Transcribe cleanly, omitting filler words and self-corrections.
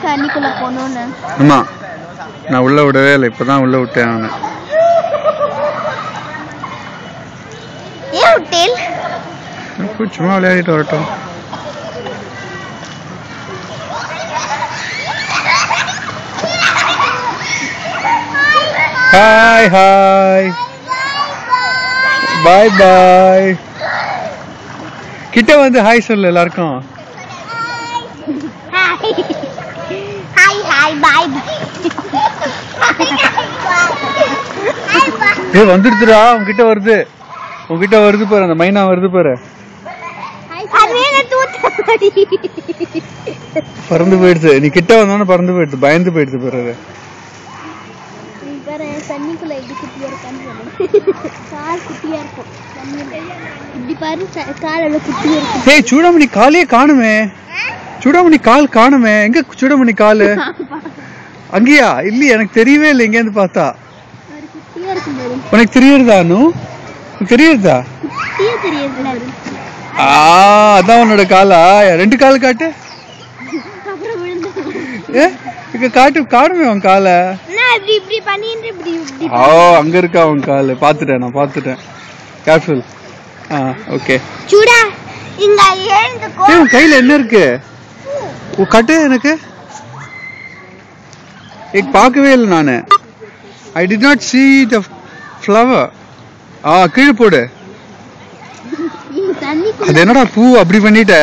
தண்ணிக்குள்ள போகணும்னு. ஆமா, நான் உள்ள விடவே இல்லை, இப்பதான் உள்ள விட்டேன் நானு. ஏன் விட்டேன்? சும்மா விளையாடிட்டு வரட்டும். ஹாய் ஹாய், பாய் பாய். கிட்ட வந்து ஹாய் சொல்லு எல்லாருக்கும். Hi hi bye. ஏய் வந்துடுதுடா, உன்கிட்ட வருது, உன்கிட்ட வருது பாரு, அந்த மைனா வருது பாரு. பறந்து போயிடுது, நீ கிட்ட வந்தோன்னு பறந்து போயிடுது, பயந்து போயிடுது பாரு. தண்ணிக்குள்ள எப்படி குட்டியா இருக்கான்னு கால் குட்டியா இருக்கும். இப்படி பாரு, கால் எவ்வளவு குட்டியா இருக்கும். ஏய் சூடாமணி காலே காணுமே, சூடாமணி கால் காணுமே. எங்க சூடாமணி காலு? அங்கேயா? இல்ல எனக்கு தெரியவே இல்லை, எங்க இருந்து பார்த்தா. உனக்கு தெரியுறதா? தெரியுறதா? அதான் உன்னோட காலா? ரெண்டு கால் காட்டு. இங்க காட்டு, காணுமே உன் கால. அங்க இருக்கா உன் காலு? பாத்துட்டேன், நான் பாத்துட்டேன். கேர்ஃபுல். ஓகே. சூடா இங்க ஏந்துக்கோ. உன் கையில என்ன இருக்கு? கட்டு எனக்கு. பார்க்கவே இல்லை நானு. I did not see the flower. கீழே போடு. அது என்னடா பூ அப்படி பண்ணிட்ட?